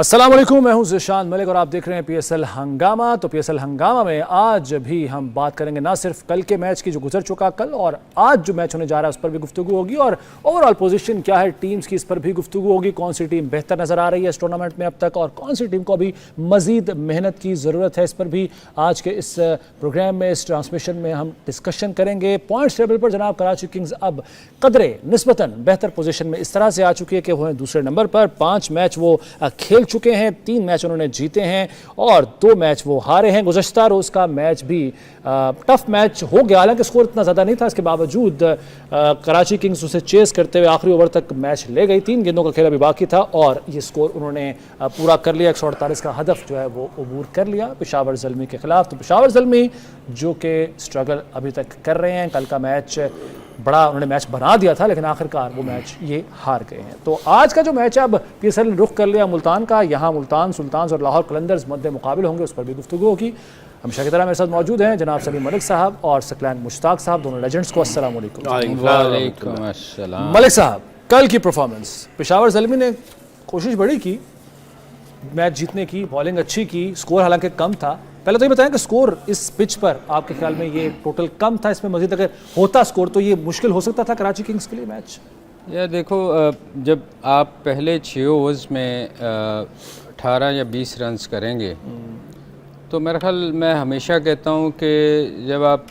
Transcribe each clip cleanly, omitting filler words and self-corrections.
अस्सलाम वालेकुम, मैं हूं ज़िशान मलिक और आप देख रहे हैं पीएसएल हंगामा। तो पीएसएल हंगामा में आज भी हम बात करेंगे ना सिर्फ कल के मैच की जो गुजर चुका कल और आज जो मैच होने जा रहा है उस पर भी गुफ्तगू होगी और ओवरऑल पोजीशन क्या है टीम्स की इस पर भी गुफ्तगू होगी। कौन सी टीम बेहतर नजर आ रही है इस टूर्नामेंट में अब तक और कौन सी टीम को अभी मजीद मेहनत की ज़रूरत है, इस पर भी आज के इस प्रोग्राम में, इस ट्रांसमिशन में हम डिस्कशन करेंगे। पॉइंट्स टेबल पर जनाब कराची किंग्स अब कदरे निस्बतन बेहतर पोजीशन में इस तरह से आ चुकी है कि वो है दूसरे नंबर पर। 5 मैच वो खेल चुके हैं, 3 मैच उन्होंने जीते हैं और 2 मैच वो हारे हैं। गुज़श्ता रोज़ का मैच भी टफ मैच हो गया, हालांकि स्कोर इतना ज़्यादा नहीं था, इसके बावजूद कराची किंग्स उसे चेस करते हुए आखिरी ओवर तक मैच ले गई। 3 गेंदों का खेल अभी बाकी था और ये स्कोर उन्होंने पूरा कर लिया। 148 का हदफ जो है वो अबूर कर लिया पेशावर ज़ल्मी के खिलाफ। तो पेशावर ज़ल्मी जो कि स्ट्रगल अभी तक कर रहे हैं, कल का मैच बड़ा उन्होंने मैच बना दिया था लेकिन आखिरकार वो मैच ये हार गए हैं। तो आज का जो मैच है अब पीएसएल ने रुख कर लिया मुल्तान का, यहाँ मुल्तान सुल्तान्स और लाहौर कलंदर्स मध्य मुकाबले होंगे, उस पर भी गुफ्तगू होगी। हमेशा की तरह मेरे साथ मौजूद हैं जनाब सलीम मलिक साहब और सकलैन मुश्ताक साहब, दोनों लेजेंड्स को अस्सलाम वालेकुम। मलिक साहब, कल की परफॉर्मेंस, पेशावर ज़ल्मी ने कोशिश बड़ी की मैच जीतने की, बॉलिंग अच्छी की, स्कोर हालांकि कम था। पहले तो ये बताएं कि स्कोर इस पिच पर आपके ख्याल में ये टोटल कम था, इसमें मजीद अगर होता स्कोर तो ये मुश्किल हो सकता था कराची किंग्स के लिए मैच? यार देखो, जब आप पहले 6 ओवर्स में 18 या 20 रन्स करेंगे तो मेरा ख्याल, मैं हमेशा कहता हूँ कि जब आप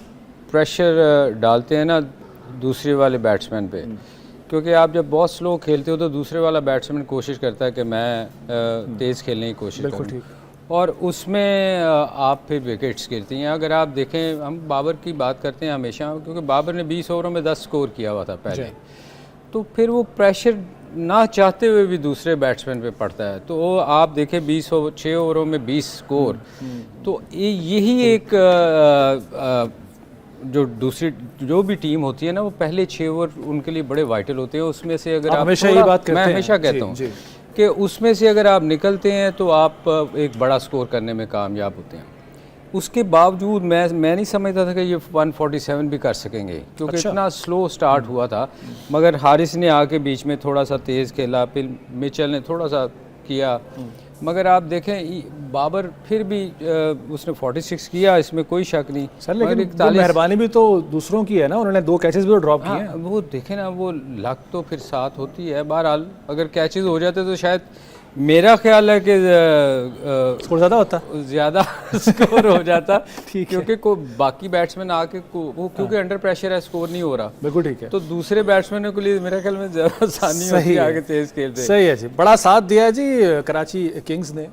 प्रेशर डालते हैं ना दूसरे वाले बैट्समैन पे, क्योंकि आप जब बहुत स्लो खेलते हो तो दूसरे वाला बैट्समैन कोशिश करता है कि मैं तेज़ खेलने की कोशिश करूँ और उसमें आप फिर विकेट्स गिरती हैं। अगर आप देखें, हम बाबर की बात करते हैं हमेशा, क्योंकि बाबर ने 20 ओवरों में 10 स्कोर किया हुआ था पहले, तो फिर वो प्रेशर ना चाहते हुए भी दूसरे बैट्समैन पे पड़ता है। तो वो आप देखें 6 ओवरों में 20 स्कोर, तो यही एक जो भी टीम होती है ना, वो पहले 6 ओवर उनके लिए बड़े वाइटल होते हैं। उसमें से अगर आप हमेशा ये बात करते हैं, मैं हमेशा कहता हूँ कि उसमें से अगर आप निकलते हैं तो आप एक बड़ा स्कोर करने में कामयाब होते हैं। उसके बावजूद मैं नहीं समझता था कि ये 147 भी कर सकेंगे, क्योंकि इतना स्लो स्टार्ट हुआ था। मगर हारिस ने आके बीच में थोड़ा सा तेज़ खेला, फिर मिचेल ने थोड़ा सा किया, मगर आप देखें बाबर फिर भी उसने 46 किया, इसमें कोई शक नहीं सर। लेकिन मेहरबानी भी तो दूसरों की है ना, उन्होंने 2 कैचेस भी तो ड्रॉप किए हैं। वो देखें ना, वो लक तो फिर साथ होती है। बहरहाल अगर कैचेस हो जाते तो शायद मेरा ख्याल है कि स्कोर ज़्यादा स्कोर हो जाता ठीक, क्योंकि बाकी बैट्समैन आके वो क्योंकि अंडर प्रेशर है, स्कोर नहीं हो रहा। बिल्कुल ठीक है। तो दूसरे बैट्समैनों के लिए मेरे ख्याल में ज़्यादा आसानी होती है आगे तेज खेलते। सही है जी, बड़ा साथ दिया है जी कराची किंग्स ने,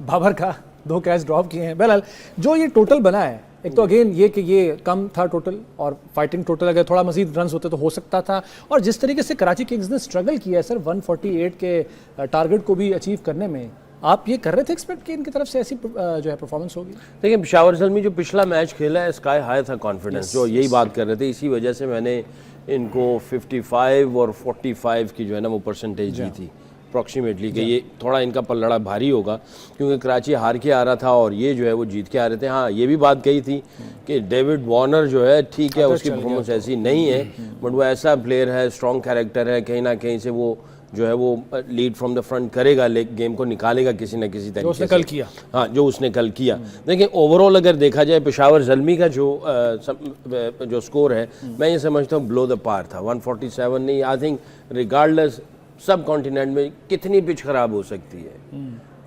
बाबर का 2 कैच ड्रॉप किए हैं। बहरहाल जो ये टोटल बना है, एक तो अगेन ये कि ये कम था टोटल और फाइटिंग टोटल, अगर थोड़ा मजीद रन्स होते तो हो सकता था। और जिस तरीके से कराची किंग्स ने स्ट्रगल किया है सर 148 के टारगेट को भी अचीव करने में, आप ये कर रहे थे एक्सपेक्ट कि इनकी तरफ से ऐसी जो है परफॉर्मेंस होगी? देखिए, पेशावर ज़ल्मी जो पिछला मैच खेला है, स्काई हाई था कॉन्फिडेंस, जो यही बात कर रहे थे। इसी वजह से मैंने इनको 55 और 45 की जो है ना वो परसेंटेज दी थी अप्रॉक्सीमेटली, कि ये थोड़ा इनका पल्लड़ा भारी होगा, क्योंकि कराची हार के आ रहा था और ये जो है वो जीत के आ रहे थे। हाँ, ये भी बात कही थी कि डेविड वार्नर जो है ठीक है, उसकी परफॉर्मेंस ऐसी नहीं है, बट वो ऐसा प्लेयर है, स्ट्रॉन्ग कैरेक्टर है, कहीं ना कहीं से वो जो है वो लीड फ्रॉम द फ्रंट करेगा, गेम को निकालेगा किसी न किसी तरीके से। कल किया, हाँ, जो उसने कल किया। देखिए, ओवरऑल अगर देखा जाए पेशावर ज़ल्मी का जो स्कोर है, मैं ये समझता हूँ ब्लो द पार था। 147 नहीं, आई थिंक रिगार्डलेस सब कॉन्टिनेंट में कितनी पिच ख़राब हो सकती है,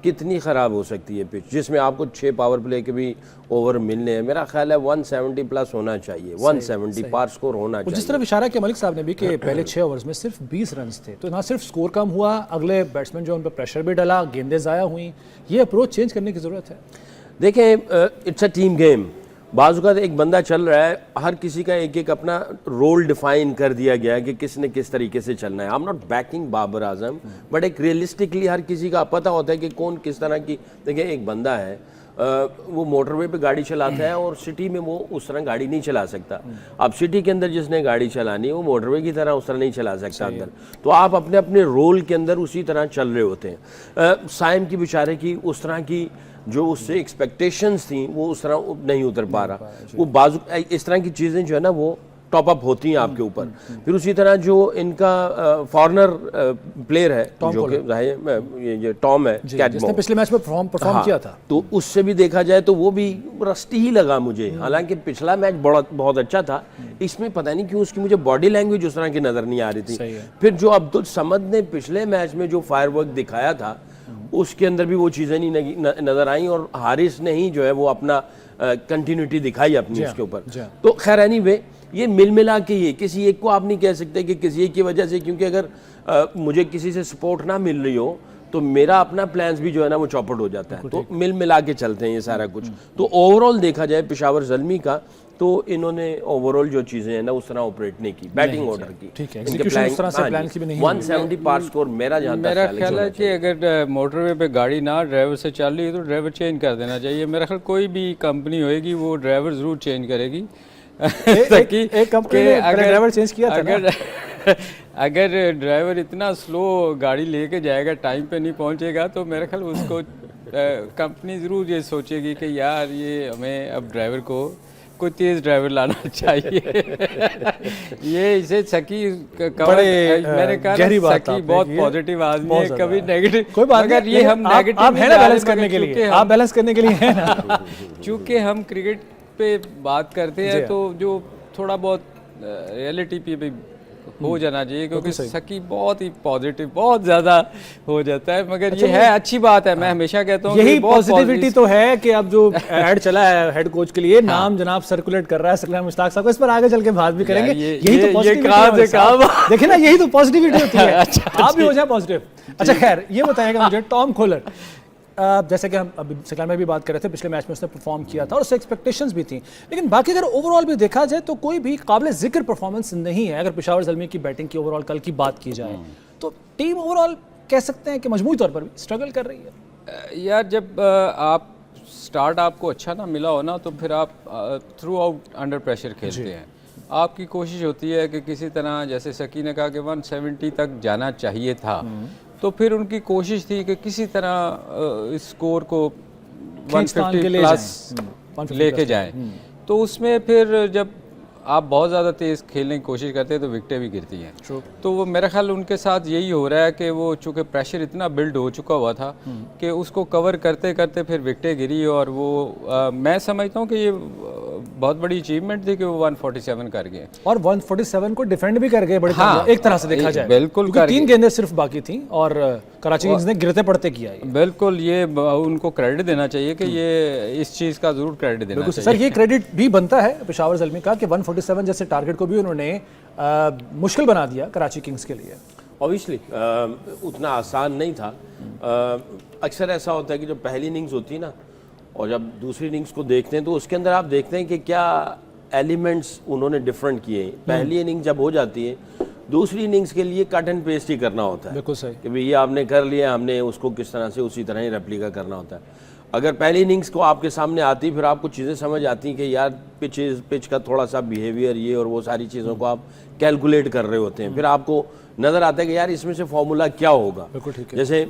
कितनी ख़राब हो सकती है पिच, जिसमें आपको 6 पावर प्ले के भी ओवर मिलने हैं। मेरा ख्याल है 170 प्लस होना चाहिए, 170 पार स्कोर होना चाहिए। जिस तरह इशारा किया मलिक साहब ने भी कि पहले 6 ओवर्स में सिर्फ 20 रन्स थे, तो ना सिर्फ स्कोर कम हुआ, अगले बैट्समैन जो उन पर प्रेशर भी डला, गेंदें ज़ाया हुई। ये अप्रोच चेंज करने की ज़रूरत है। देखें, इट्स अ टीम गेम। बाज़ एक बंदा चल रहा है, हर किसी का एक अपना रोल डिफाइन कर दिया गया है कि किसने किस तरीके से चलना है। I am not backing Babar Azam, but एक रियलिस्टिकली हर किसी का पता होता है कि कौन किस तरह की। देखिए, एक बंदा है वो मोटरवे पे गाड़ी चलाता है और सिटी में वो उस तरह गाड़ी नहीं चला सकता। अब सिटी के अंदर जिसने गाड़ी चलानी है वो मोटरवे की तरह उस तरह नहीं चला सकता अंदर। तो आप अपने अपने रोल के अंदर उसी तरह चल रहे होते हैं। साइम की बेचारे की उस तरह की जो उससे एक्सपेक्टेशंस थी वो उस तरह नहीं उतर पा रहा। वो बाजू इस तरह की चीज़ें जो है ना वो टॉप अप होती हैं आपके ऊपर। फिर उसी तरह जो इनका फॉरनर प्लेयर है जो कि ये टॉम है जिसने पिछले मैच में परफॉर्म किया था, तो उससे भी देखा जाए तो वो भी रस्टी ही लगा मुझे। हालांकि पिछला मैच बहुत अच्छा था, इसमें पता नहीं क्यों उसकी मुझे बॉडी लैंग्वेज उस तरह की नजर नहीं आ रही थी। फिर जो अब्दुल समद ने पिछले मैच में जो फायरवर्क दिखाया था उसके अंदर भी वो चीज़ें नहीं नजर आई, और हारिस ने ही जो है वो अपना कंटिन्यूटी दिखाई अपनी उसके ऊपर। तो खैर एनीवे ये मिल मिला के ये किसी एक को आप नहीं कह सकते कि किसी एक की वजह से, क्योंकि अगर मुझे किसी से सपोर्ट ना मिल रही हो तो मेरा अपना प्लान्स भी जो है ना वो चौपट हो जाता है। तो मिल मिला के चलते हैं ये सारा कुछ। तो ओवरऑल देखा जाए पेशावर ज़ल्मी का, तो इन्होंने ओवरऑल जो चीजें हैं ना उस तरह ऑपरेट नहीं की, बैटिंग ऑर्डर की। ठीक है, एग्जीक्यूशन उस तरह से प्लान की भी नहीं। 170 पार स्कोर मेरा ख्याल है कि अगर मोटरवे पे गाड़ी ना ड्राइवर से चल रही है तो ड्राइवर चेंज कर देना चाहिए। मेरा ख्याल कोई भी कंपनी होएगी वो ड्राइवर जरूर चेंज करेगी। एक कंपनी ने ड्राइवर चेंज किया था अगर ड्राइवर इतना स्लो गाड़ी लेके जाएगा, टाइम पे नहीं पहुंचेगा, तो मेरा ख्याल उसको कंपनी ज़रूर ये सोचेगी कि यार ये हमें अब ड्राइवर को कोई तेज़ ड्राइवर लाना चाहिए। ये इसे सकी मैंने कहा सकी बहुत पॉजिटिव आदमी है, कभी नेगेटिव कोई बात अगर ये हम नेगेटिव आप है ना बैलेंस करने के लिए, आप बैलेंस करने के लिए है ना। चूँकि हम क्रिकेट पे बात करते हैं तो जो थोड़ा बहुत रियलिटी पे भी हो जाना चाहिए, क्योंकि सकी बहुत ही पॉजिटिव बहुत ज़्यादा हो जाता है, मगर ये है अच्छी बात है। मैं हमेशा कहता हूँ यही पॉजिटिविटी तो है कि अब जो ऐड चला है हेड कोच के लिए, नाम जनाब सर्कुलेट कर रहा है सकलान मुश्ताक साहब को, इस पर आगे चल के बात भी करेंगे। यही तो पॉजिटिविटी, देखिए ना, यही तो पॉजिटिविटी होती है। आप भी हो जाए पॉजिटिव। अच्छा खैर ये बताएगा मुझे टॉम खोलर, जैसे कि हम अभी सकलान में भी बात कर रहे थे, पिछले मैच में उसने परफॉर्म किया था और उससे एक्सपेक्टेशंस भी थी, लेकिन बाकी अगर ओवरऑल भी देखा जाए तो कोई भी काबिल जिक्र परफॉर्मेंस नहीं है। अगर पेशावर ज़ल्मी की बैटिंग की ओवरऑल कल की बात की जाए तो टीम ओवरऑल कह सकते हैं कि मजमूई तौर पर भी स्ट्रगल कर रही है। यार जब आप स्टार्ट आपको अच्छा ना मिला हो ना, तो फिर आप थ्रू आउट अंडर प्रेशर खेलते हैं। आपकी कोशिश होती है कि किसी तरह, जैसे सकी ने कहा कि 170 तक जाना चाहिए था, तो फिर उनकी कोशिश थी कि किसी तरह इस स्कोर को 150 प्लस लेके जाएं। तो उसमें फिर जब आप बहुत ज़्यादा तेज़ खेलने की कोशिश करते हैं तो विकेटें भी गिरती हैं। तो वो मेरा ख्याल उनके साथ यही हो रहा है कि वो चूँकि प्रेशर इतना बिल्ड हो चुका हुआ था कि उसको कवर करते करते फिर विकेटें गिरी, और वो मैं समझता हूँ कि ये बहुत बड़ी अचीवमेंट थी कि वो 147 कर गए, और 147 को डिफेंड भी कर गए बड़ी एक तरह से देखा जाए। बिल्कुल, 3 गेंदें सिर्फ बाकी थी और कराची किंग्स ने गिरते पड़ते किया। बिल्कुल, ये उनको क्रेडिट देना चाहिए कि ये इस चीज़ का जरूर क्रेडिट देना चाहिए। सर ये क्रेडिट भी बनता है पेशावर ज़ल्मी का कि 147 जैसे टारगेट को भी उन्होंने मुश्किल बना दिया कराची किंग्स के लिए। ऑब्वियसली उतना आसान नहीं था। अक्सर ऐसा होता है कि जब पहली इनिंग्स होती है ना और जब दूसरी इनिंग्स को देखते हैं तो उसके अंदर आप देखते हैं कि क्या एलिमेंट्स उन्होंने डिफरेंट किए हैं। पहली इनिंग्स जब हो जाती है, दूसरी इनिंग्स के लिए कट एंड पेस्ट ही करना होता है। बिल्कुल सही, कि भाई ये आपने कर लिया, हमने उसको किस तरह से उसी तरह ही रेप्लिका करना होता है। अगर पहली इनिंग्स को आपके सामने आती, फिर आपको चीज़ें समझ आती हैं कि यार पिच का थोड़ा सा बिहेवियर, ये और वो सारी चीज़ों को आप कैलकुलेट कर रहे होते हैं। फिर आपको नज़र आता है कि यार इसमें से फॉर्मूला क्या होगा। बिल्कुल ठीक है। जैसे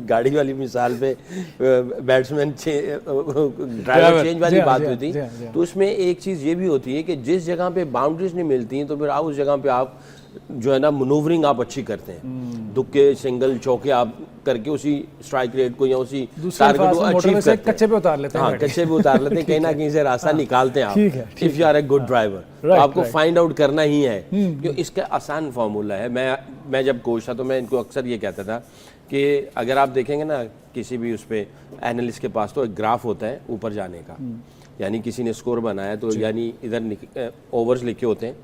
गाड़ी वाली मिसाल पे बैट्समैन ड्राइवर चेंज वाली बात हुई थी, तो उसमें एक चीज़ ये भी होती है कि जिस जगह पे बाउंड्रीज नहीं मिलती हैं तो फिर आप उस जगह पे आप जो है ना मनूवरिंग आप अच्छी करते हैं, दुक्के सिंगल चौके आप करके उसी स्ट्राइक रेट को या उसी टारगेट को अचीव करते हैं। कच्चे पे उतार लेते हैं। हाँ, कच्चे पे उतार लेते हैं, कहीं ना कहीं से रास्ता निकालते हैं आप। If you are a good driver, तो आपको फाइंड आउट करना ही है। क्यों, इसका आसान फार्मूला है। मैं जब कोच था तो मैं इनको अक्सर ये कहता था कि अगर आप देखेंगे ना किसी भी उस पर एनालिस्ट के पास तो एक ग्राफ होता है ऊपर जाने का, यानी किसी ने स्कोर बनाया तो यानी इधर ओवर्स लिखे होते हैं,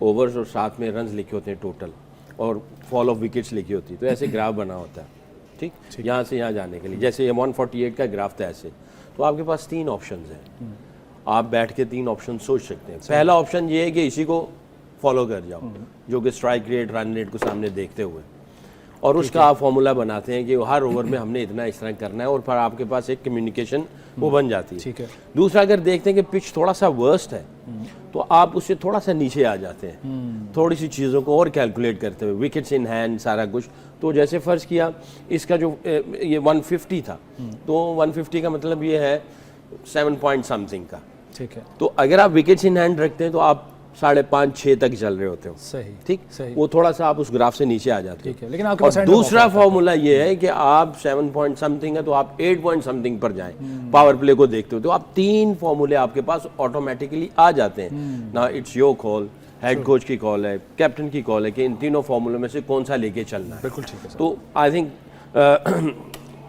ओवर्स और साथ में रन्स लिखे होते हैं टोटल, और फॉल ऑफ विकेट्स लिखी होती है। तो ऐसे ग्राफ बना होता है, ठीक, यहाँ से यहाँ जाने के लिए। जैसे ये 148 का ग्राफ था ऐसे, तो आपके पास 3 ऑप्शंस हैं। आप बैठ के 3 ऑप्शन सोच सकते हैं। पहला ऑप्शन ये है कि इसी को फॉलो कर जाओ, जो कि स्ट्राइक रेट, रन रेट को सामने देखते हुए, और उसका आप फॉर्मूला बनाते हैं कि हर ओवर में हमने इतना इस तरह करना है, और फिर आपके पास एक कम्युनिकेशन वो बन जाती है। ठीक है। दूसरा, अगर देखते हैं कि पिच थोड़ा सा वर्स्ट है तो आप उससे थोड़ा सा नीचे आ जाते हैं, थोड़ी सी चीज़ों को और कैलकुलेट करते हुए, विकेट्स इन हैंड सारा कुछ। तो जैसे फ़र्ज़ किया इसका जो ये 150 था, तो 150 का मतलब ये है 7 पॉइंट समथिंग का, ठीक है, तो अगर आप विकेट्स इन हैंड रखते हैं तो आप 5.5-6 तक चल रहे होते हो, सही, ठीक, सही, वो थोड़ा सा आप उस ग्राफ से नीचे आ जाते हो। ठीक है, लेकिन आपके और पास end में दूसरा मौका फॉर्मूला ये है कि आप 7 पॉइंट समथिंग है तो आप 8 पॉइंट समथिंग पर जाएं, पावर प्ले को देखते हो तो आप 3 फॉर्मूले आपके पास ऑटोमेटिकली आ जाते हैं ना। It's your call, head coach की कॉल है, कैप्टन की कॉल है कि इन तीनों फॉर्मूलों में से कौन सा लेके चलना है। बिल्कुल ठीक है सर। तो आई थिंक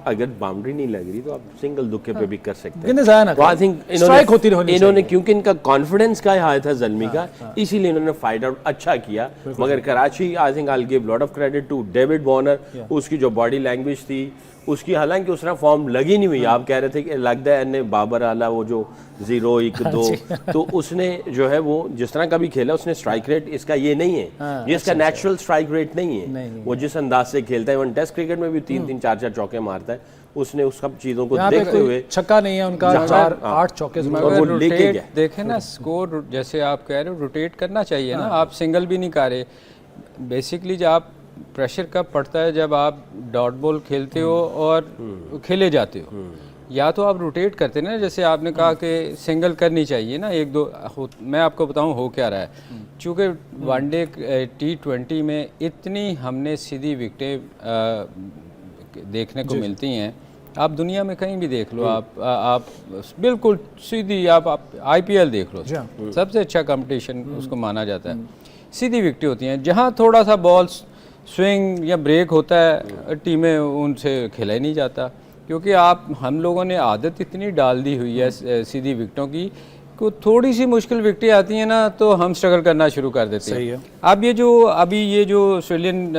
अगर बाउंड्री नहीं लग रही तो आप सिंगल दुक्के पे भी कर सकते हैं। गेंदें जाया ना तो आई करें। थिंक स्ट्राइक होती रहनी इन्होंने चाहिए। क्योंकि इनका कॉन्फिडेंस का हाई था ज़ल्मी का, इसीलिए इन्होंने फाइट आउट अच्छा किया। मगर Karachi, I think I give lot of credit to David Warner, उसकी जो बॉडी लैंग्वेज थी उसकी, हालांकि उसका फॉर्म लगी नहीं हुई। आप कह रहे थे कि लगता है ने बाबर आला वो जो 0-1-2 तो उसने जो है वो जिस तरह का भी खेला उसने स्ट्राइक रेट इसका ये नहीं है, ये इसका नेचुरल स्ट्राइक रेट नहीं है। वो जिस अंदाज से खेलता है, वन टेस्ट क्रिकेट में भी 3-3 4-4 चौके मारता है, उसने उस सब चीज़ों को देखते हुए छक्का नहीं है उनका, 4-8 चौके से और वो लेके रोटेट गया। देखें ना स्कोर, जैसे आप कह रहे हो रोटेट करना चाहिए ना, आप सिंगल भी नहीं कर रहे। बेसिकली जब आप प्रेशर कब पड़ता है, जब आप डॉट बॉल खेलते हो और खेले जाते हो, या तो आप रोटेट करते ना, जैसे आपने कहा कि सिंगल करनी चाहिए ना 1-2। मैं आपको बताऊं हो क्या रहा है, चूँकि वनडे T20 में इतनी हमने सीधी विकेटें देखने को मिलती हैं, आप दुनिया में कहीं भी देख लो, आप बिल्कुल सीधी आप IPL देख लो, सबसे अच्छा कंपटीशन उसको माना जाता है, सीधी विकेटें होती हैं। जहाँ थोड़ा सा बॉल स्विंग या ब्रेक होता है, टीमें उनसे खेला ही नहीं जाता, क्योंकि हम लोगों ने आदत इतनी डाल दी हुई है सीधी विकेटों की, को थोड़ी सी मुश्किल विकेटें आती हैं ना तो हम स्ट्रगल करना शुरू कर देते हैं। सही है। अब ये जो ऑस्ट्रेलियन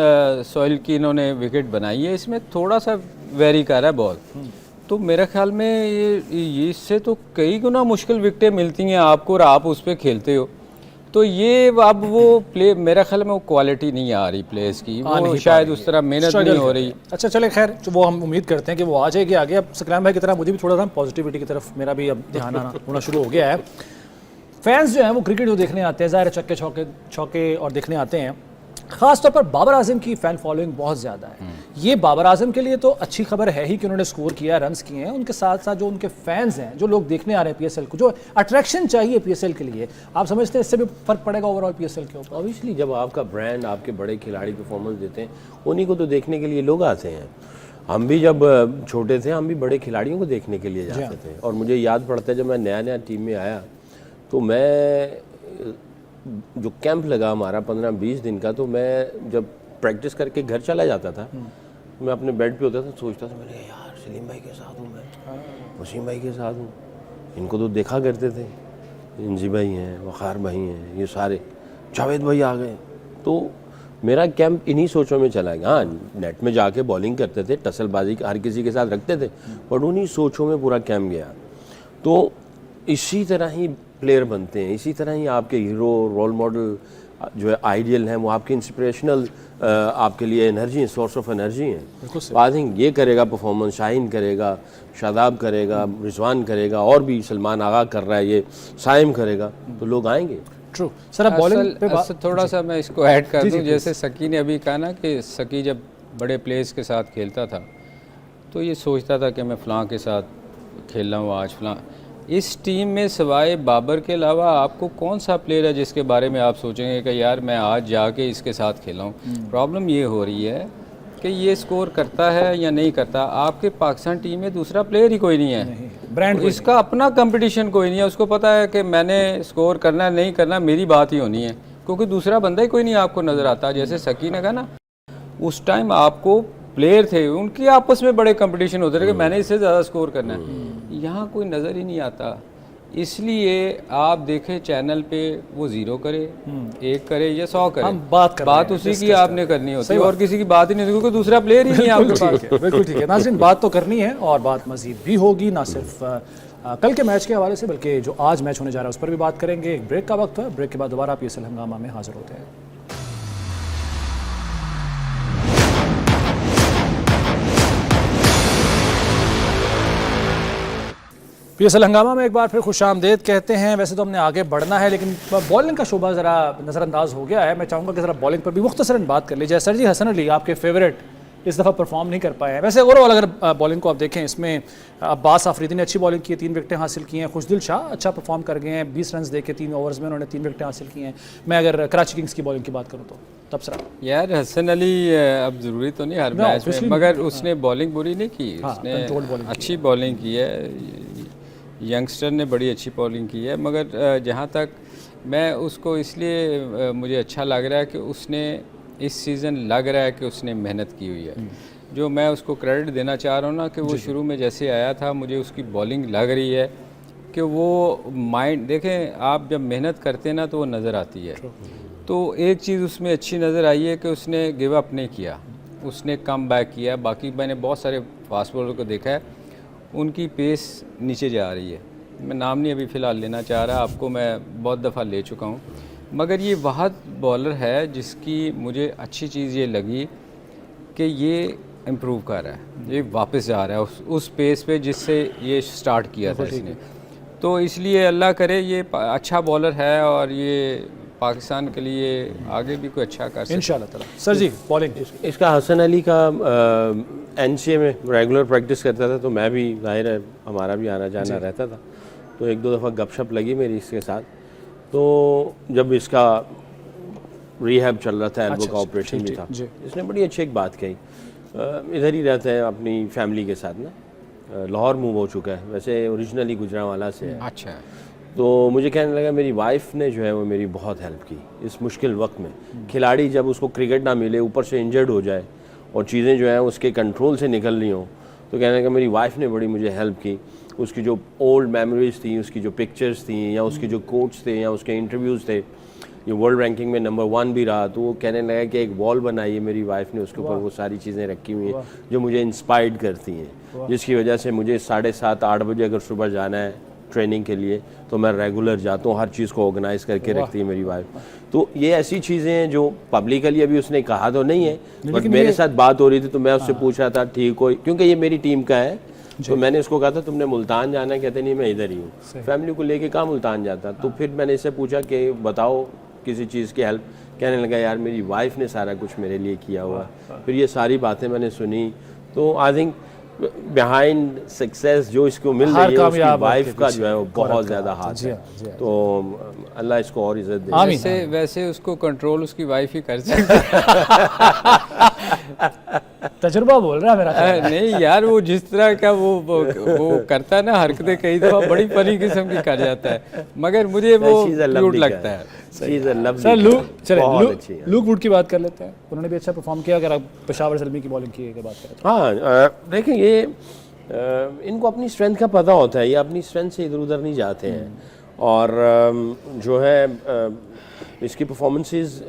सॉइल की इन्होंने विकेट बनाई है, इसमें थोड़ा सा वेरी कर रहा है बॉल, तो मेरे ख्याल में ये इससे तो कई गुना मुश्किल विकेटें मिलती हैं आपको और आप उस पर खेलते हो। तो ये अब वो प्ले मेरे ख्याल में वो क्वालिटी नहीं आ रही प्लेयर्स की, वो शायद उस तरह मेहनत नहीं हो रही। अच्छा चले, खैर वो हम उम्मीद करते हैं कि वो आ जाएगी आगे। अब सकलाम भाई की तरह मुझे भी थोड़ा सा पॉजिटिविटी की तरफ मेरा भी अब ध्यान आना होना शुरू हो गया है। फैंस जो हैं वो क्रिकेट जो देखने आते हैं, ज़ाहिर चक्के चौके और देखने आते हैं, ख़ासतौर पर बाबर आजम की फ़ैन फॉलोइंग बहुत ज़्यादा है। ये बाबर आजम के लिए तो अच्छी खबर है ही कि उन्होंने स्कोर किया, रन्स किए हैं, उनके साथ साथ जो उनके फैंस हैं, जो लोग देखने आ रहे हैं PSL को, जो अट्रैक्शन चाहिए PSL के लिए, आप समझते हैं इससे भी फ़र्क पड़ेगा ओवरऑल PSL के ऊपर? ऑब्वियसली जब आपका ब्रांड, आपके बड़े खिलाड़ी परफॉर्मेंस देते हैं, उन्हीं को तो देखने के लिए लोग आते हैं। हम भी जब छोटे थे हम भी बड़े खिलाड़ियों को देखने के लिए जाते थे। और मुझे याद पड़ता है जब मैं नया टीम में आया तो मैं जो कैंप लगा हमारा 15-20 दिन का, तो मैं जब प्रैक्टिस करके घर चला जाता था, मैं अपने बेड पे होता था, सोचता था मैंने यार सलीम भाई के साथ हूँ, मैं वसीम भाई के साथ हूँ, इनको तो देखा करते थे, इंजी भाई हैं, वक़ार भाई हैं, ये सारे, जावेद भाई आ गए। तो मेरा कैंप इन्हीं सोचों में चला गया। हाँ, नेट में जाके बॉलिंग करते थे, टसलबाजी हर किसी के साथ रखते थे, पर उन्हीं सोचों में पूरा कैंप गया। तो इसी तरह ही प्लेयर बनते हैं, इसी तरह ही आपके हीरो, रोल मॉडल जो है, आइडियल हैं, वो आपके इंस्पिरेशनल आपके लिए एनर्जी है, सोर्स ऑफ एनर्जी है। आई थिंक ये करेगा परफॉर्मेंस, शाहीन करेगा, शादाब करेगा, रिजवान करेगा, और भी सलमान आगा कर रहा है, ये साइम करेगा, तो लोग आएंगे। True sir. अब बॉलिंग पे थोड़ा सा मैं इसको ऐड कर दूं, जैसे सकी ने अभी कहा ना कि सकी जब बड़े प्लेयर्स के साथ खेलता था तो ये सोचता था कि मैं फ़लाँ के साथ खेल रहा हूँ आज फ़लाँ। इस टीम में सिवाय बाबर के अलावा आपको कौन सा प्लेयर है जिसके बारे में आप सोचेंगे कि यार मैं आज जाके इसके साथ खेला हूँ? प्रॉब्लम ये हो रही है कि ये स्कोर करता है या नहीं करता। आपके पाकिस्तान टीम में दूसरा प्लेयर ही कोई नहीं है, ब्रांड इसका अपना कंपटीशन कोई नहीं है। उसको पता है कि मैंने स्कोर करना है, नहीं करना, मेरी बात ही होनी है, क्योंकि दूसरा बंदा ही कोई नहीं आपको नज़र आता। जैसे सकी ने कहा ना, उस टाइम आपको प्लेयर थे, उनके आपस में बड़े कंपटीशन होते थे कि मैंने इससे ज़्यादा स्कोर करना है। यहाँ कोई नज़र ही नहीं आता, इसलिए आप देखें चैनल पे वो 0 करे, 1 करे या 100 करे, बात उसी की आपने करनी होती है, और किसी की बात ही नहीं होती, क्योंकि दूसरा प्लेयर ही नहीं है आपके पास। बिल्कुल ठीक है नाज़रीन, बात तो करनी है और बात मज़ीद भी होगी, ना सिर्फ कल के मैच के हवाले से बल्कि जो आज मैच होने जा रहा है उस पर भी बात करेंगे। एक ब्रेक का वक्त है, ब्रेक के बाद दोबारा PSL हंगामा में हाजिर होते हैं। PSL हंगामा में एक बार फिर खुशामदेद कहते हैं। वैसे तो हमने आगे बढ़ना है, लेकिन बॉलिंग का शोबा ज़रा नज़रअंदाज हो गया है। मैं चाहूँगा कि ज़रा बॉलिंग पर भी मुख्तसरन बात कर लीजिए। सर जी, हसन अली आपके फेवरेट इस दफ़ा परफॉर्म नहीं कर पाए हैं। वैसे ओवरऑल अगर बॉलिंग को आप देखें, इसमें अब्बास आफरीदी ने अच्छी बॉलिंग की है, 3 विकेटें हासिल की हैं। खुशदिल शाह अच्छा परफॉर्म कर गए हैं, 20 रन दे के 3 ओवर्स में उन्होंने 3 विकेटें हासिल की हैं। मैं अगर कराची किंग्स की बॉलिंग की बात करूँ तो तबसरा यार हसन अली अब ज़रूरी तो नहीं हर मैच में, मगर उसने बॉलिंग बुरी नहीं की, उसने अच्छी बॉलिंग की है। यंगस्टर ने बड़ी अच्छी बॉलिंग की है, मगर जहाँ तक मैं उसको इसलिए मुझे अच्छा लग रहा है कि उसने इस सीज़न लग रहा है कि उसने मेहनत की हुई है। जो मैं उसको क्रेडिट देना चाह रहा हूँ ना कि वो शुरू में जैसे आया था, मुझे उसकी बॉलिंग लग रही है कि वो माइंड, देखें आप जब मेहनत करते हैं ना तो वो नज़र आती है। तो एक चीज़ उसमें अच्छी नज़र आई है कि उसने गिव अप नहीं किया, उसने कम बैक किया। बाकी मैंने बहुत सारे फास्ट बॉलर को देखा है, उनकी पेस नीचे जा रही है। मैं नाम नहीं अभी फ़िलहाल लेना चाह रहा, आपको मैं बहुत दफ़ा ले चुका हूँ, मगर ये वाहद बॉलर है जिसकी मुझे अच्छी चीज़ ये लगी कि ये इम्प्रूव कर रहा है, ये वापस जा रहा है उस पेस पे जिससे ये स्टार्ट किया था इसने। तो इसलिए अल्लाह करे ये अच्छा बॉलर है और ये पाकिस्तान के लिए आगे भी कोई अच्छा कर सकता है इंशाल्लाह ताला। सर जी बॉलिंग इसका हसन अली का NCA में रेगुलर प्रैक्टिस करता था, तो मैं भी जाहिर है हमारा भी आना जाना रहता था, तो 1-2 दफ़ा गपशप लगी मेरी इसके साथ। तो जब इसका रिहैब चल रहा था, एल्बो का ऑपरेशन भी था, इसने बड़ी अच्छी एक बात कही, इधर ही रहते हैं अपनी फैमिली के साथ ना, लाहौर मूव हो चुका है, वैसे ओरिजिनली गुजरांवाला से है। अच्छा। तो मुझे कहने लगा मेरी वाइफ ने जो है वो मेरी बहुत हेल्प की इस मुश्किल वक्त में। खिलाड़ी जब उसको क्रिकेट ना मिले, ऊपर से इंजर्ड हो जाए और चीज़ें जो है उसके कंट्रोल से निकल रही हों, तो कहने लगा मेरी वाइफ ने बड़ी मुझे हेल्प की। उसकी जो ओल्ड मेमोरीज़ थी, उसकी जो पिक्चर्स थी, या उसके जो कोट्स थे, या उसके इंटरव्यूज़ थे, ये वर्ल्ड रैंकिंग में नंबर 1 भी रहा, तो वो कहने लगा कि एक वॉल बनाई है मेरी वाइफ ने, उसके ऊपर वो सारी चीज़ें रखी हुई हैं जो मुझे इंस्पायर्ड करती हैं, जिसकी वजह से मुझे 7:30-8 बजे अगर सुबह जाना है ट्रेनिंग के लिए तो मैं रेगुलर जाता हूँ, हर चीज़ को ऑर्गेनाइज करके रखती है मेरी वाइफ। तो ये ऐसी चीज़ें हैं जो पब्लिकली अभी उसने कहा तो नहीं है, बट मेरे साथ बात हो रही थी तो मैं उससे पूछा था ठीक हो, क्योंकि ये मेरी टीम का है, तो मैंने उसको कहा था तुमने मुल्तान जाना है, कहते नहीं मैं इधर ही हूँ, फैमिली को लेके कहाँ मुल्तान जाता। तो फिर मैंने इससे पूछा कि बताओ किसी चीज़ की हेल्प, कहने लगा यार मेरी वाइफ ने सारा कुछ मेरे लिए किया हुआ। फिर ये सारी बातें मैंने सुनी, तो आई थिंक बिहाइंड सक्सेस जो इसको मिल रही है उसकी वाइफ का जो है वो बहुत ज़्यादा हाथ है। तो अल्लाह इसको और इज्जत दे। वैसे उसको कंट्रोल उसकी वाइफ ही कर सकती है। तजुर्बा बोल रहा है मेरा। नहीं यार, वो जिस तरह का वो करता है ना हरकतें, कई दफ़ा बड़ी फनी किस्म की कर जाता है, मगर मुझे वो क्यूट लगता है। सर लूक वुड की बात कर लेते हैं, उन्होंने भी अच्छा परफॉर्म किया अगर आप पेशावर ज़ल्मी की बॉलिंग की बात करें तो। हाँ देखें, ये इनको अपनी स्ट्रेंथ का पता होता है, ये अपनी स्ट्रेंथ से इधर उधर नहीं जाते हैं, और जो है इसकी परफॉर्मेंसेस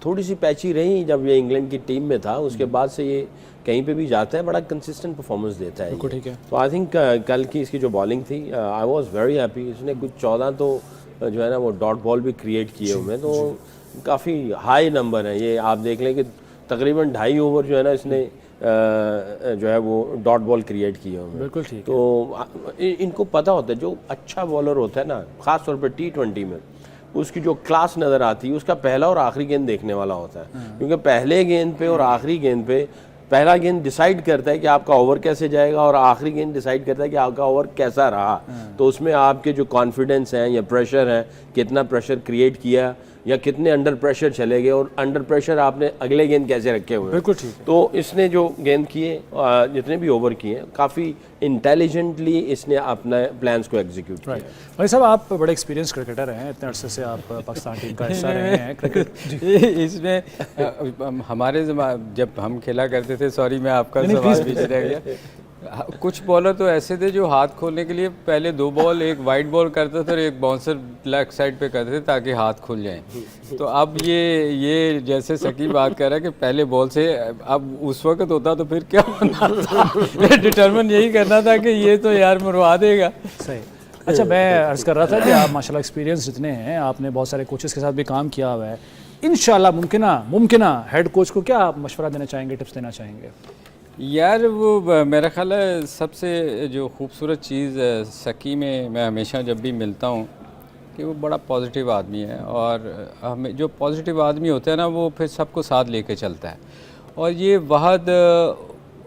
थोड़ी सी पैची रही जब ये इंग्लैंड की टीम में था, उसके बाद से ये कहीं पे भी जाता है बड़ा कंसिस्टेंट परफॉर्मेंस देता है। ठीक है। तो आई थिंक कल की इसकी जो बॉलिंग थी, आई वाज वेरी हैप्पी। इसने कुछ 14 तो जो है ना वो डॉट बॉल भी क्रिएट किए हुए, तो काफ़ी हाई नंबर है ये। आप देख लें कि तकरीबन 2.5 ओवर जो है ना इसने जो है वो डॉट बॉल क्रिएट किए हुए। बिल्कुल ठीक। तो इनको पता होता है, जो अच्छा बॉलर होता है ना, ख़ास तौर पर T20 में उसकी जो क्लास नज़र आती है, उसका पहला और आखिरी गेंद देखने वाला होता है, क्योंकि पहले गेंद पे और आखिरी गेंद पे पहला गेंद डिसाइड करता है कि आपका ओवर कैसे जाएगा, और आखिरी गेंद डिसाइड करता है कि आपका ओवर कैसा रहा। तो उसमें आपके जो कॉन्फिडेंस हैं या प्रेशर है, कितना प्रेशर क्रिएट किया या कितने अंडर प्रेशर चले गए, और अंडर प्रेशर आपने अगले गेंद कैसे रखे हुए। बिल्कुल ठीक। तो इसने जो गेंद किए, जितने भी ओवर किए, काफ़ी इंटेलिजेंटली इसने अपने प्लान्स को एग्जीक्यूट किया। भाई साहब, आप बड़े एक्सपीरियंस क्रिकेटर हैं, इतने अरसे से आप पाकिस्तान टीम का हिस्सा रहे हैं क्रिकेट। इसमें हमारे जब हम खेला करते थे, सॉरी मैं आपका सवाल बीच रह गया, कुछ बॉलर तो ऐसे थे जो हाथ खोलने के लिए पहले 2 बॉल, एक वाइड बॉल करते थे और एक बाउंसर ब्लैक साइड पे करते थे ताकि हाथ खुल जाएं। तो अब ये जैसे सकी बात कर रहा है कि पहले बॉल से, अब उस वक्त होता तो फिर क्या होना था, डिटरमिन यही करना था कि ये तो यार मरवा देगा। सही। अच्छा, मैं अर्ज़ कर रहा था कि आप माशाल्लाह एक्सपीरियंस जितने हैं, आपने बहुत सारे कोचेस के साथ भी काम किया हुआ है, इंशाल्लाह मुमकिना हेड कोच को क्या आप मशवरा देना चाहेंगे, टिप्स देना चाहेंगे? यार वो मेरा ख्याल है सबसे जो खूबसूरत चीज़ सकी में मैं हमेशा जब भी मिलता हूँ कि वो बड़ा पॉजिटिव आदमी है, और हमें जो पॉजिटिव आदमी होता है ना वो फिर सबको साथ लेके चलता है, और ये वहद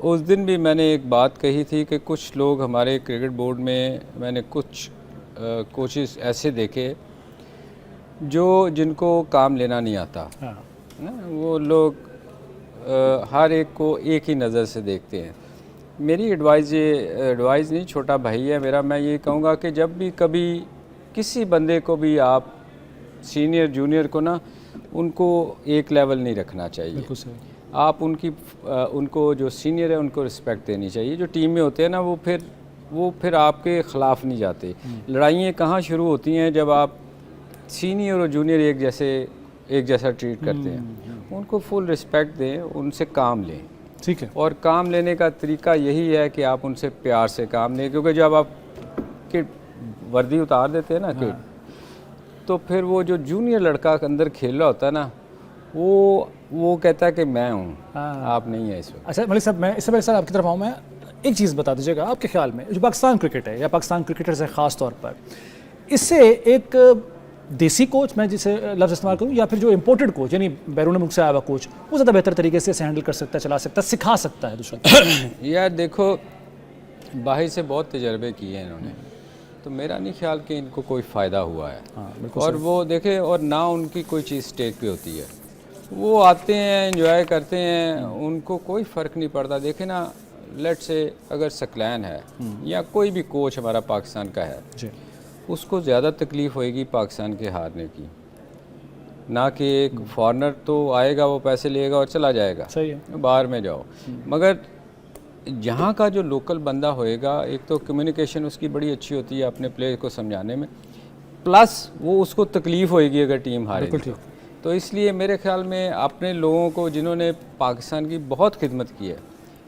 उस दिन भी मैंने एक बात कही थी कि कुछ लोग हमारे क्रिकेट बोर्ड में, मैंने कुछ कोचेस ऐसे देखे जिनको काम लेना नहीं आता। हाँ। ना वो लोग हर एक को एक ही नज़र से देखते हैं। मेरी एडवाइस नहीं, छोटा भाई है मेरा, मैं ये कहूँगा कि जब भी कभी किसी बंदे को भी आप सीनियर जूनियर को ना, उनको एक लेवल नहीं रखना चाहिए। बिल्कुल सही। आप उनको जो सीनियर है उनको रिस्पेक्ट देनी चाहिए। जो टीम में होते हैं ना, वो फिर आपके ख़िलाफ़ नहीं जाते। लड़ाइयाँ कहाँ शुरू होती हैं? जब आप सीनियर और जूनियर एक जैसा ट्रीट करते हैं। उनको फुल रिस्पेक्ट दें, उनसे काम लें। ठीक है। और काम लेने का तरीका यही है कि आप उनसे प्यार से काम लें, क्योंकि जब आप किट वर्दी उतार देते हैं ना किट, तो फिर वो जो जूनियर लड़का अंदर खेल रहा होता है ना, वो कहता है कि मैं हूँ, आप नहीं है इस वक्त। अच्छा मलिक साहब, मैं इससे पहले सर आपकी तरफ आऊँ, मैं एक चीज़ बता दीजिएगा, आपके ख्याल में जो पाकिस्तान क्रिकेट है या पाकिस्तान क्रिकेटर्स है ख़ास तौर पर, इससे एक देसी कोच, मैं जिसे लफ्ज़ इस्तेमाल करूँ, या फिर जो इम्पोर्टेड कोच यानी बैरून मुल्क से आया हुआ कोच, वो ज़्यादा बेहतर तरीके से हैंडल कर सकता है, चला सकता है, सिखा सकता है दूसरों को? यार देखो, बाहर से बहुत तजर्बे किए हैं इन्होंने, तो मेरा नहीं ख्याल कि इनको कोई फ़ायदा हुआ है। और वो देखे, और ना उनकी कोई चीज़ स्टेज पे होती है, वो आते हैं, एंजॉय करते हैं, उनको कोई फ़र्क नहीं पड़ता। देखे ना, लेट से अगर सकलैन है या कोई भी कोच हमारा पाकिस्तान का है जी, उसको ज़्यादा तकलीफ़ होएगी पाकिस्तान के हारने की, ना कि एक फॉरनर तो आएगा, वो पैसे लेगा और चला जाएगा, सही है, बाहर में जाओ। मगर यहाँ का जो लोकल बंदा होएगा, एक तो कम्युनिकेशन उसकी बड़ी अच्छी होती है अपने प्लेयर को समझाने में, प्लस वो उसको तकलीफ़ होएगी अगर टीम हारेगी। तो इसलिए मेरे ख्याल में अपने लोगों को, जिन्होंने पाकिस्तान की बहुत खिदमत की है,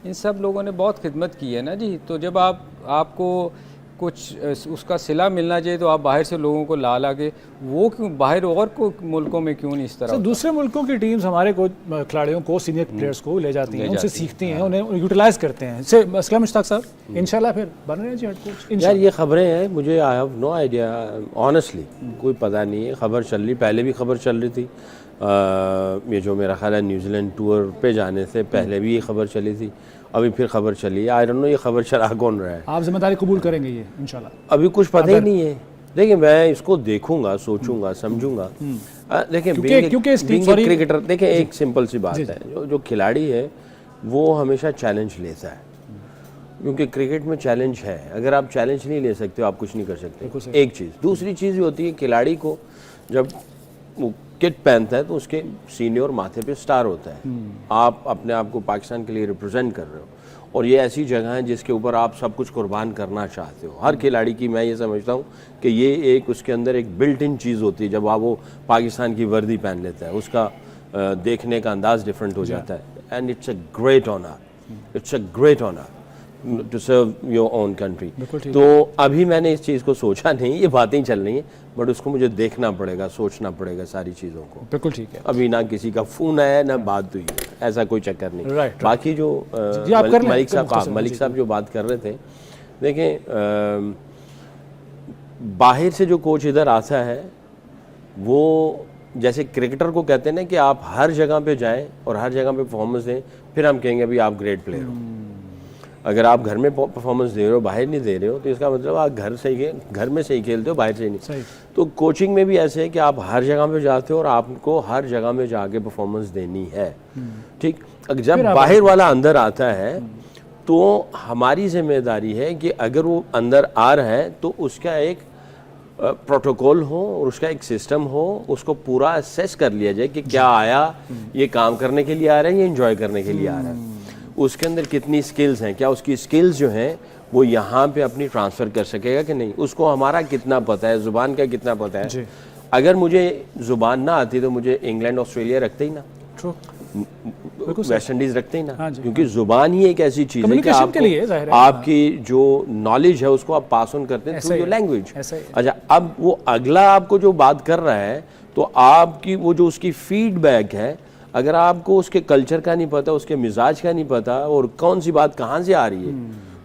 इन सब लोगों ने बहुत खिदमत की है ना जी, तो जब आपको कुछ उसका सिला मिलना चाहिए, तो आप बाहर से लोगों को ला के, वो क्यों बाहर और को मुल्कों में क्यों नहीं इस तरह? दूसरे मुल्कों की टीम्स हमारे खिलाड़ियों को, सीनियर प्लेयर्स को ले जाती हैं, उनसे सीखती हैं, उन्हें यूटिलाइज करते हैं। इससे असलम मुश्ताक साहब इंशाल्लाह फिर बन रहे हैं जी हेड कोच। यार ये खबरें हैं, मुझे I have no idea honestly, कोई पता नहीं है। खबर चल रही, पहले भी खबर चल रही थी, ये जो मेरा ख्याल है न्यूजीलैंड टूर पे जाने से पहले भी ये खबर चली थी, अभी फिर खबर चली है। आई डोंट नो ये खबर चला कौन रहा है। आप जिम्मेदारी कबूल करेंगे ये इंशाल्लाह? अभी कुछ पता ही नहीं है। देखिए, मैं इसको देखूंगा, सोचूंगा, समझूंगा। देखिए, क्योंकि क्रिकेटर, देखिए एक सिंपल सी बात है, जो खिलाड़ी है वो हमेशा चैलेंज लेता है, क्योंकि क्रिकेट में चैलेंज है। अगर आप चैलेंज नहीं ले सकते हो, आप कुछ नहीं कर सकते। एक चीज़, दूसरी चीज़ ये होती है, खिलाड़ी को जब वो किट पहनता है तो उसके सीनियर माथे पे स्टार होता है। आप अपने आप को पाकिस्तान के लिए रिप्रेजेंट कर रहे हो, और ये ऐसी जगह है जिसके ऊपर आप सब कुछ कुर्बान करना चाहते हो। हर खिलाड़ी की, मैं ये समझता हूँ कि ये एक उसके अंदर एक बिल्ट इन चीज़ होती है। जब आप वो पाकिस्तान की वर्दी पहन लेता है, उसका देखने का अंदाज डिफरेंट हो जाता है। And it's a great honour, it's a great honour to serve your own country. तो अभी मैंने इस चीज़ को सोचा नहीं, ये बातें चल रही हैं, बट उसको मुझे देखना पड़ेगा, सोचना पड़ेगा सारी चीज़ों को। बिल्कुल ठीक है। अभी ना किसी का फ़ोन आया, ना बात हुई, ऐसा कोई चक्कर नहीं। राइट। बाकी जो मलिक साहब जो बात कर रहे थे, देखें, बाहर से जो कोच इधर आता है, वो जैसे क्रिकेटर को कहते हैं ना कि आप हर जगह पे जाएं और हर जगह पे परफॉर्मेंस दें, फिर हम कहेंगे अभी आप ग्रेट प्लेयर हो। अगर आप घर में परफॉर्मेंस दे रहे हो, बाहर नहीं दे रहे हो, तो इसका मतलब आप घर में सही खेलते हो, बाहर से नहीं। सही। तो कोचिंग में भी ऐसे है कि आप हर जगह पे जाते हो और आपको हर जगह में जाके परफॉर्मेंस देनी है। ठीक, जब बाहर वाला अंदर आता है तो हमारी जिम्मेदारी है कि अगर वो अंदर आ रहा है तो उसका एक प्रोटोकॉल हो और उसका एक सिस्टम हो, उसको पूरा असेस कर लिया जाए कि क्या आया, ये काम करने के लिए आ रहा है या एंजॉय करने के लिए आ रहा है, उसके अंदर कितनी स्किल्स हैं, क्या उसकी स्किल्स जो हैं वो यहाँ पे अपनी ट्रांसफ़र कर सकेगा कि नहीं, उसको हमारा कितना पता है, ज़ुबान का कितना पता है। अगर मुझे ज़ुबान ना आती तो मुझे इंग्लैंड ऑस्ट्रेलिया रखते ही ना, वेस्ट इंडीज़ रखते ही ना, क्योंकि ज़ुबान ही एक ऐसी चीज़ है कि आपकी जो नॉलेज है उसको आप पास ऑन करते हैं थ्रू योर लैंग्वेज। अच्छा, अब वो अगला आपको जो बात कर रहा है, तो आपकी वो जो उसकी फीडबैक है, अगर आपको उसके कल्चर का नहीं पता, उसके मिजाज का नहीं पता, और कौन सी बात कहाँ से आ रही है,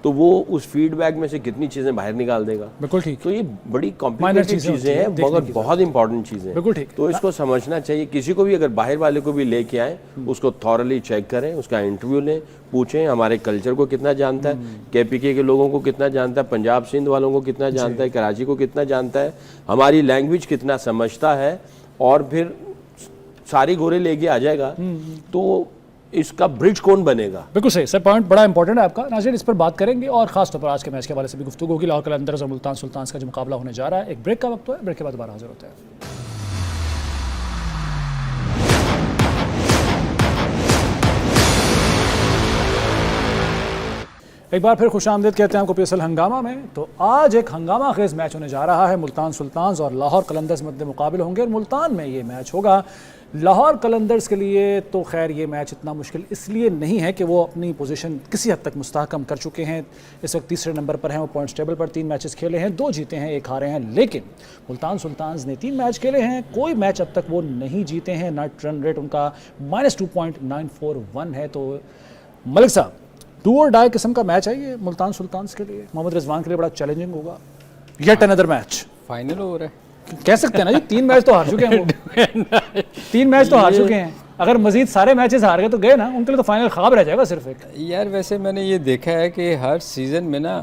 तो वो उस फीडबैक में से कितनी चीज़ें बाहर निकाल देगा। बिल्कुल ठीक। तो ये बड़ी कॉम्प्लिकेटेड चीज़ें हैं, मगर बहुत इंपॉर्टेंट चीज़ें हैं। बिल्कुल ठीक। तो इसको समझना चाहिए, किसी को भी अगर बाहर वाले को भी लेके आए उसको थॉरली चेक करें, उसका इंटरव्यू लें, पूछें हमारे कल्चर को कितना जानता है, केपीके के लोगों को कितना जानता है, पंजाब सिंध वालों को कितना जानता है, कराची को कितना जानता है, हमारी लैंग्वेज कितना समझता है, और फिर सारी गोरे लेके आ जाएगा तो इसका ब्रिज कौन बनेगा। बिल्कुल सही सर, पॉइंट बड़ा इंपॉर्टेंट है आपका। नाज़रीन, इस पर बात करेंगे और खास तौर पर आज के मैच के हवाले से भी गुफ्तगू होगी। लाहौर कलंदर्स और मुल्तान सुल्तान्स का जो मुकाबला होने जा रहा है, एक ब्रेक का वक्त है, ब्रेक के बाद दोबारा हाजिर होते हैं। एक बार फिर खुशामदीद कहते हैं आपको पीएसएल हंगामा में। तो आज एक हंगामा खेज मैच होने जा रहा है, मुल्तान सुल्तान्स और लाहौर कलंदर्स मध्य मुकाबले होंगे और मुल्तान में ये मैच होगा। लाहौर कलंदर्स के लिए तो खैर ये मैच इतना मुश्किल इसलिए नहीं है कि वो अपनी पोजीशन किसी हद तक मुस्तहकम कर चुके हैं। इस वक्त तीसरे नंबर पर हैं वो पॉइंट्स टेबल पर, 3 मैचेस खेले हैं, 2 जीते हैं, 1 हारे हैं। लेकिन मुल्तान सुल्तान्स ने 3 मैच खेले हैं, कोई मैच अब तक वो नहीं जीते हैं। नेट रन रेट उनका -2.941 है। तो मलिक साहब, डू और डाई किस्म का मैच है ये मुल्तान सुल्तान्स के लिए, मोहम्मद रिजवान के लिए बड़ा चैलेंजिंग होगा। येट अनदर मैच फाइनल हो रहा है, कह सकते हैं ना जी, 3 मैच तो हार चुके हैं वो 3 मैच तो हार चुके हैं। अगर मजीद सारे मैचेस हार गए तो गए ना, उनके लिए तो फाइनल ख्वाब रह जाएगा सिर्फ एक। यार वैसे मैंने ये देखा है कि हर सीज़न में ना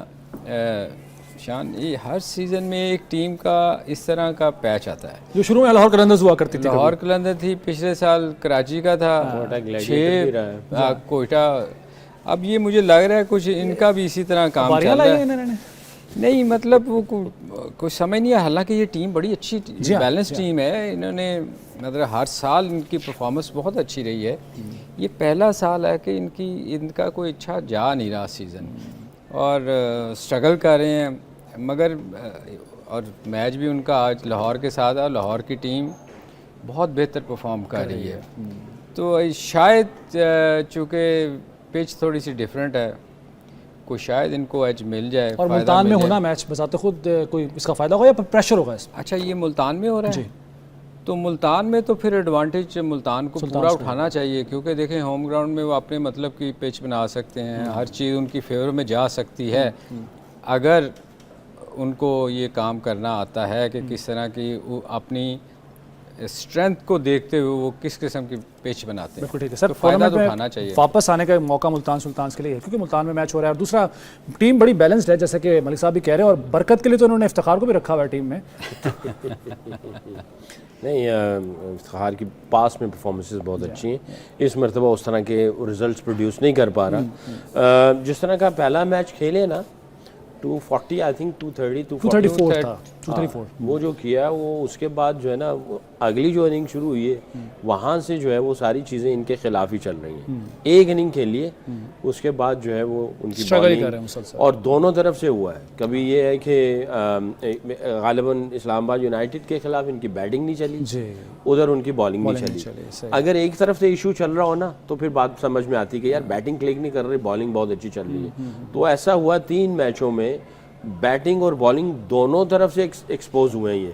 शान, ये हर सीज़न में एक टीम का इस तरह का पैच आता है। जो शुरू में लाहौर कलंदर्स हुआ करती थी, लाहौर कलंदर थी, पिछले साल कराची का था, 6 कोयटा। अब ये मुझे लग रहा है कुछ इनका भी इसी तरह काम चल रहा है। नहीं मतलब वो कुछ समझ नहीं है। हालांकि ये टीम बड़ी अच्छी बैलेंस टीम है, इन्होंने मतलब हर साल इनकी परफॉर्मेंस बहुत अच्छी रही है। ये पहला साल है कि इनका कोई अच्छा जा नहीं रहा सीज़न, और स्ट्रगल कर रहे हैं। मगर और मैच भी उनका आज लाहौर के साथ है, लाहौर की टीम बहुत बेहतर परफॉर्म कर रही है। तो शायद चूँकि पिच थोड़ी सी डिफरेंट है, कोई शायद इनको एज मिल जाए। और मुल्तान में होना मैच बसाते खुद कोई इसका फ़ायदा होगा या प्रेशर होगा इसमें? अच्छा, ये मुल्तान में हो रहा है तो मुल्तान में तो फिर एडवांटेज मुल्तान को पूरा उठाना चाहिए, क्योंकि देखें होम ग्राउंड में वो अपने मतलब की पिच बना सकते हैं, हर चीज़ उनकी फेवर में जा सकती है अगर उनको ये काम करना आता है कि किस तरह की अपनी स्ट्रेंथ को देखते हुए वो किस किस्म की पिच बनाते हैं। बिल्कुल ठीक है सर, तो फायदा तो उठाना चाहिए। वापस आने का मौका मुल्तान सुल्तान्स के लिए है, क्योंकि मुल्तान में मैच हो रहा है और दूसरा टीम बड़ी बैलेंस्ड है, जैसे कि मलिक साहब भी कह रहे हैं। और बरकत के लिए तो उन्होंने इफ्तिखार को भी रखा हुआ है टीम में नहीं, इफ्तिखार की पास में परफॉर्मेंसेस बहुत अच्छी हैं, इस मरतबा उस तरह के रिजल्ट्स प्रोड्यूस नहीं कर पा रहा। जिस तरह का पहला मैच खेले ना, 240 आई थिंक 230 234 था, 234 वो जो किया वो, उसके बाद जो है ना अगली जो इनिंग शुरू हुई है वहाँ से जो है वो सारी चीज़ें इनके खिलाफ ही चल रही हैं। एक इनिंग खेली है, उसके बाद जो है वो उनकी बॉलिंग और दोनों तरफ से हुआ है। कभी ये है कि गालिबन इस्लामाबाद यूनाइटेड के खिलाफ इनकी बैटिंग नहीं चली, उधर उनकी बॉलिंग नहीं चली। अगर एक तरफ से इशू चल रहा हो ना तो फिर बात समझ में आती है कि यार बैटिंग क्लिक नहीं कर रही, बॉलिंग बहुत अच्छी चल रही है। तो ऐसा हुआ 3 मैचों में बैटिंग और बॉलिंग दोनों तरफ से एक्सपोज हुए हैं। ये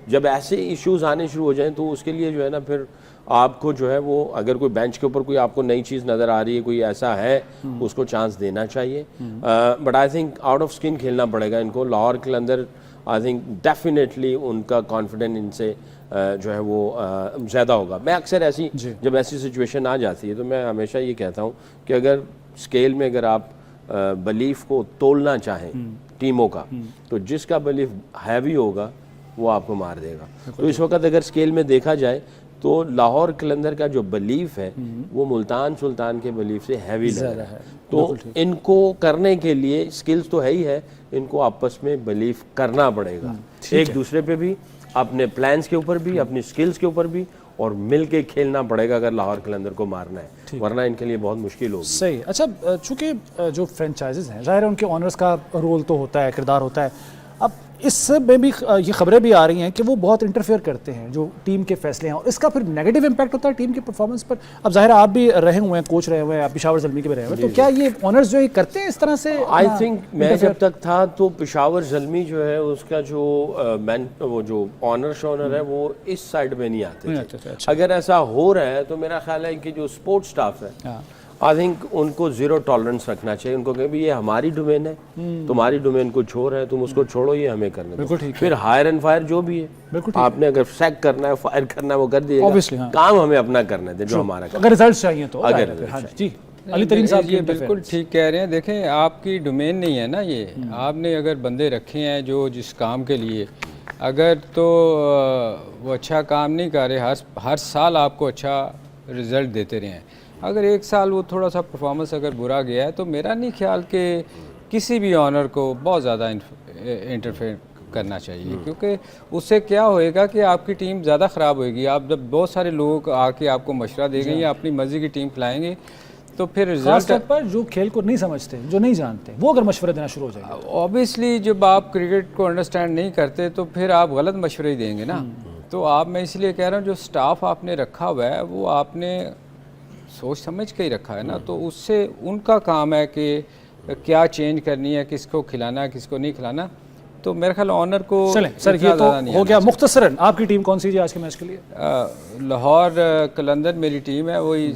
जब ऐसे इश्यूज आने शुरू हो जाएं तो उसके लिए जो है ना फिर आपको जो है वो, अगर कोई बेंच के ऊपर कोई आपको नई चीज़ नज़र आ रही है, कोई ऐसा है, उसको चांस देना चाहिए। But I think out of skin खेलना पड़ेगा इनको। लाहौर के अंदर आई थिंक डेफिनेटली उनका कॉन्फिडेंस इनसे जो है वो ज़्यादा होगा। मैं अक्सर ऐसी जब ऐसी सिचुएशन आ जाती है तो मैं हमेशा ये कहता हूँ कि अगर स्केल में अगर आप बिलीफ को तोलना चाहें टीमों का, तो जिसका बिलीफ हैवी होगा वो आपको मार देगा। तो इस वक्त अगर स्केल में देखा जाए तो लाहौर कलंदर का जो बिलीफ है वो मुल्तान सुल्तान के बिलीफ से हैवी लग रहा है। तो इनको करने के लिए स्किल्स तो है ही है, इनको आपस में बिलीव करना पड़ेगा, एक दूसरे पे भी, अपने प्लान्स के ऊपर भी, अपनी स्किल्स के ऊपर भी, और मिल के खेलना पड़ेगा अगर लाहौर कलंदर को मारना है, वरना इनके लिए बहुत मुश्किल होगी। सही। अच्छा, चूंकि जो फ्रेंचाइजेज हैं जाहिर है उनके ऑनर्स का रोल तो होता है, किरदार होता है। अब इसमें भी ये खबरें भी आ रही हैं कि वो बहुत इंटरफेयर करते हैं जो टीम के फैसले हैं, और इसका फिर नेगेटिव इम्पैक्ट होता है टीम की परफॉर्मेंस पर। अब जाहिर है आप भी रहे हुए हैं, कोच रहे हुए हैं, आप पेशावर ज़ल्मी के भी रहे हुए हैं, तो क्या ये ऑनर्स जो है करते हैं इस तरह से? आई थिंक मैं जब तक था तो पेशावर ज़ल्मी जो है उसका जो वो जो ऑनर शॉनर है वो इस साइड में नहीं आते थे। अगर ऐसा हो रहा है तो मेरा ख्याल है कि जो स्पोर्ट्स स्टाफ है आई थिंक उनको जीरो टॉलरेंस रखना चाहिए, उनको कहें भी ये हमारी डोमेन है, तुम्हारी डोमेन को छोड़ रहे हैं, तुम उसको छोड़ो, ये हमें करना बिल्कुल ठीक है। फिर हायर एंड फायर जो भी है, बिल्कुल ठीक आपने अगर सैक करना है, फायर करना है, वो कर Obviously, दिएगा, हाँ। काम हमें अपना करना है जो हमारा काम। अगर रिजल्ट चाहिए तो अगर जाहिर है फिर। हाँ जी, अली तरीन साहब ये बिल्कुल ठीक कह रहे हैं। देखें, आपकी डोमेन नहीं है ना ये, आपने अगर बंदे रखे हैं जो जिस काम के लिए, अगर तो वो अच्छा काम नहीं कर रहे, हर साल आपको अच्छा रिज़ल्ट देते रहे हैं, अगर एक साल वो थोड़ा सा परफॉर्मेंस अगर बुरा गया है, तो मेरा नहीं ख्याल कि किसी भी ऑनर को बहुत ज़्यादा इंटरफेयर करना चाहिए, क्योंकि उससे क्या होएगा कि आपकी टीम ज़्यादा ख़राब होएगी। आप जब बहुत सारे लोग आके आपको मशवरा देंगे या अपनी मर्ज़ी की टीम खिलाएंगे, तो फिर खास रिजल्ट तौर पर जो खेल को नहीं समझते, जो नहीं जानते, वो अगर मशवरे देना शुरू हो जाएंगे ऑब्वियसली जब आप क्रिकेट को अंडरस्टैंड नहीं करते तो फिर आप गलत मशवरे ही देंगे ना। तो आप, मैं इसलिए कह रहा हूँ, जो स्टाफ आपने रखा हुआ है वो आपने सोच समझ के ही रखा है ना, तो उससे उनका काम है कि क्या चेंज करनी है, किसको खिलाना है, किसको नहीं खिलाना। तो मेरे ख्याल ऑनर को चलें सर, इतना ये तो ज़्यादा नहीं हो आना गया मुख्तसरन। आपकी टीम कौन सी है आज के मैच के लिए? लाहौर कलंदर मेरी टीम है, वही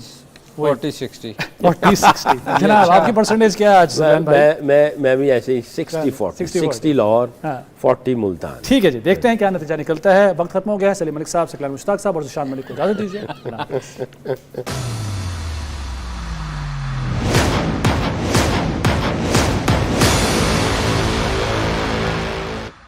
40-60। 40-60। जनाब आपकी परसेंटेज क्या है आज ज़ैन भाई? मैं भी ऐसे ही 60-40, 60 लाहौर, हाँ। 40 मुल्तान। ठीक है जी, देखते हैं क्या नतीजा निकलता है। वक्त खत्म हो गया है। सलीम मलिक साहब, सलीम मुश्ताक साहब और सुशांत मलिक को इजाज़त दीजिए।